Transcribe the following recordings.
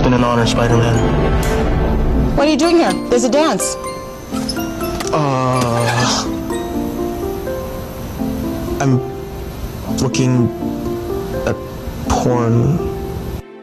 been an honor, Spider-Man. What are you doing here? There's a dance. I'm looking at porn.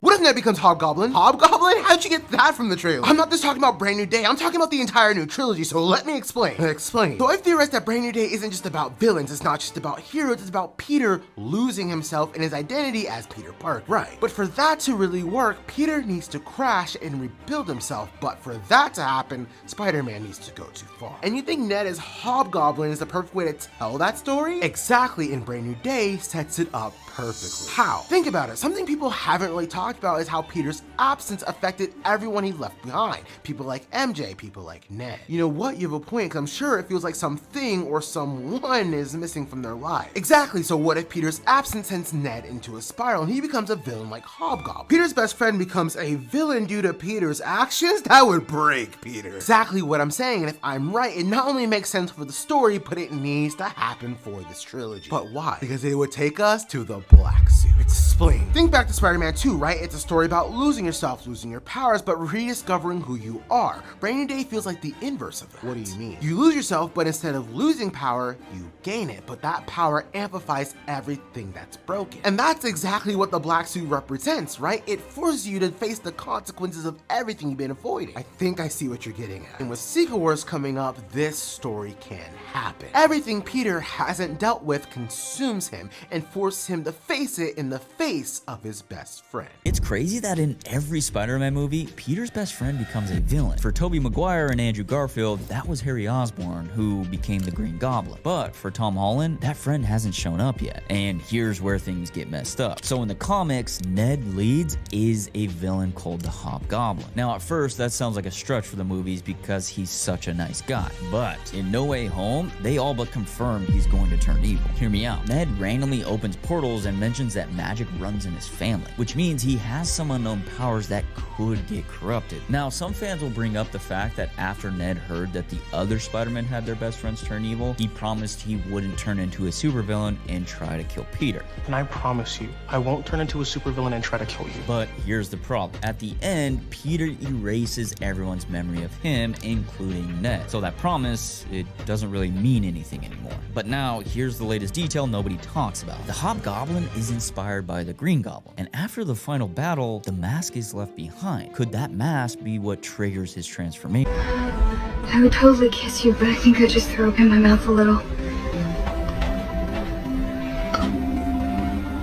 What if Ned becomes Hobgoblin? Hobgoblin? How'd you get that from the trailer? I'm not just talking about Brand New Day, I'm talking about the entire new trilogy, so let me explain. So I've theorized that Brand New Day isn't just about villains, it's not just about heroes, it's about Peter losing himself and his identity as Peter Parker. Right. But for that to really work, Peter needs to crash and rebuild himself, but for that to happen, Spider-Man needs to go too far. And you think Ned as Hobgoblin is the perfect way to tell that story? Exactly, and Brand New Day sets it up perfectly. How? Think about it. Something people haven't really talked about is how Peter's absence affected everyone he left behind. People like MJ, people like Ned. You know what? You have a point, because I'm sure it feels like something or someone is missing from their life. Exactly, so what if Peter's absence sends Ned into a spiral and he becomes a villain like Hobgoblin? Peter's best friend becomes a villain due to Peter's actions? That would break Peter. Exactly what I'm saying, and if I'm right, it not only makes sense for the story, but it needs to happen for this trilogy. But why? Because it would take us to the black suit. Explain. Think back to Spider-Man 2, right? It's a story about losing yourself, losing your powers, but rediscovering who you are. Brand New Day feels like the inverse of that. What do you mean? You lose yourself, but instead of losing power, you gain it, but that power amplifies everything that's broken. And that's exactly what the black suit represents, right? It forces you to face the consequences of everything you've been avoiding. I think I see what you're getting at. And with Secret Wars coming up, this story can happen. Everything Peter hasn't dealt with consumes him and forces him to face it in the face of his best friend. It's crazy that in every Spider-Man movie, Peter's best friend becomes a villain. For Tobey Maguire and Andrew Garfield, that was Harry Osborn, who became the Green Goblin. But for Tom Holland, that friend hasn't shown up yet. And here's where things get messed up. So in the comics, Ned Leeds is a villain called the Hobgoblin. Now at first, that sounds like a stretch for the movies because he's such a nice guy. But in No Way Home, they all but confirm he's going to turn evil. Hear me out. Ned randomly opens portals and mentions that magic runs in his family, which means he has some unknown powers that could get corrupted. Now, some fans will bring up the fact that after Ned heard that the other Spider-Men had their best friends turn evil, he promised he wouldn't turn into a supervillain and try to kill Peter. And I promise you, I won't turn into a supervillain and try to kill you. But here's the problem. At the end, Peter erases everyone's memory of him, including Ned. So that promise, it doesn't really mean anything anymore. But now, here's the latest detail nobody talks about. The Hobgoblin is inspired by the Green Goblin, and after the final battle, the mask is left behind. Could that mask be what triggers his transformation? I would totally kiss you, but I think I just threw up in my mouth a little.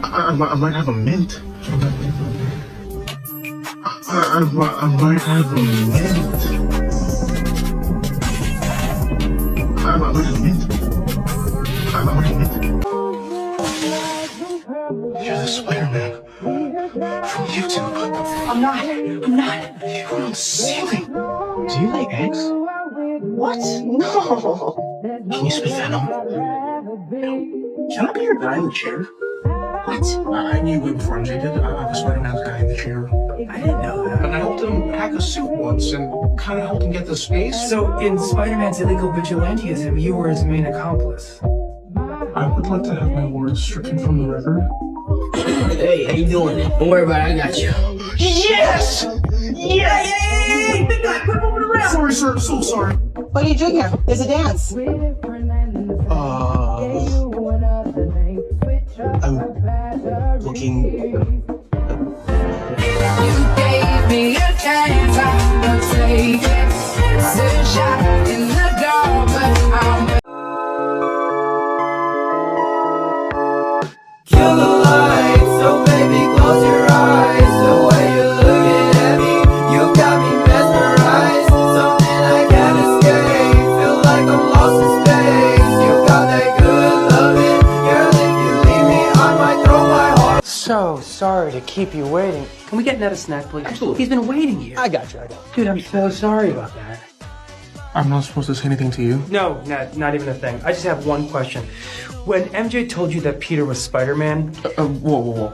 I might have a mint. I might have a mint. I might have a mint. You're the Spider-Man from YouTube. I'm not. You were on the ceiling. Do you lay eggs? What? No. Can you spit venom? Can I be your guy in the chair? What? I knew way before MJ did. I was Spider-Man's guy in the chair. I didn't know that. And I helped him hack a suit once and kind of helped him get to space. So in Spider-Man's illegal vigilantism, you were his main accomplice. I would like to have my words stricken from the record. Hey, how you doing? Don't worry about it, I got you. Yes! Yes! Big guy, put him over the rail! Sorry, sir. So sorry. What are you doing here? There's a dance. I'm looking. You gave me a chance, I'm gonna take it. It's a shot in the dark, but I'm Kill the lights, so baby, close your eyes. The way you're looking at me, you got me mesmerized. Something I can't escape, feel like I'm lost in space. You got that good loving, girl, if you leave me, I might throw my heart. So sorry to keep you waiting. Can we get Ned a snack, please? Absolutely. He's been waiting here. I got you. Dude, I'm so sorry about that. I'm not supposed to say anything to you. No, Ned, not even a thing. I just have one question. When MJ told you that Peter was Spider-Man... Whoa.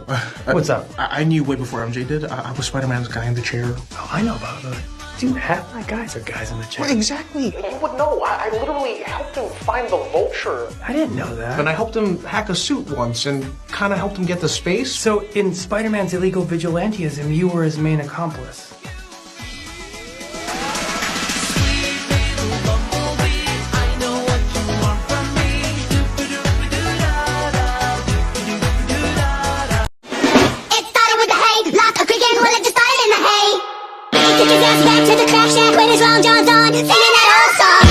What's up? I knew way before MJ did. I was Spider-Man's guy in the chair. Oh, I know about it. Dude, half my guys are guys in the chat. Exactly. You would know. I literally helped him find the vulture. I didn't know that. And I helped him hack a suit once and kind of helped him get to space. So in Spider-Man's illegal vigilantism, you were his main accomplice. It started with the hay, lock a quick and well, it just started in the hay. He took his ass back to the crack shack when his Long John's on, singing that old song.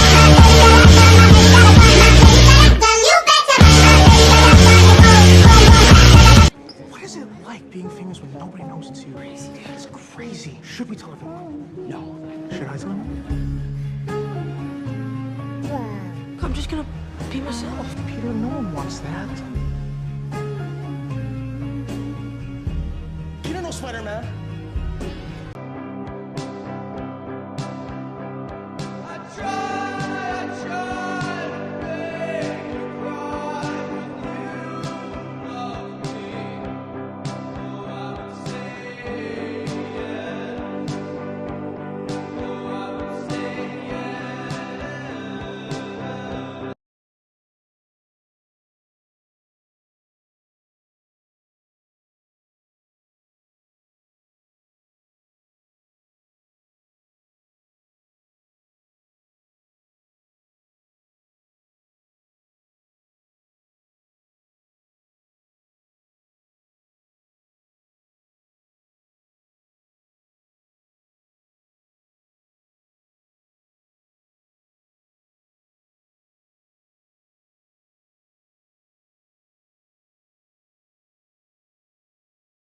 What is it like being famous when nobody knows it's you? Crazy. It's crazy. Should we tell everyone? No. Should I tell them? I'm just gonna be myself. Peter, no one wants that. You don't know Spider-Man.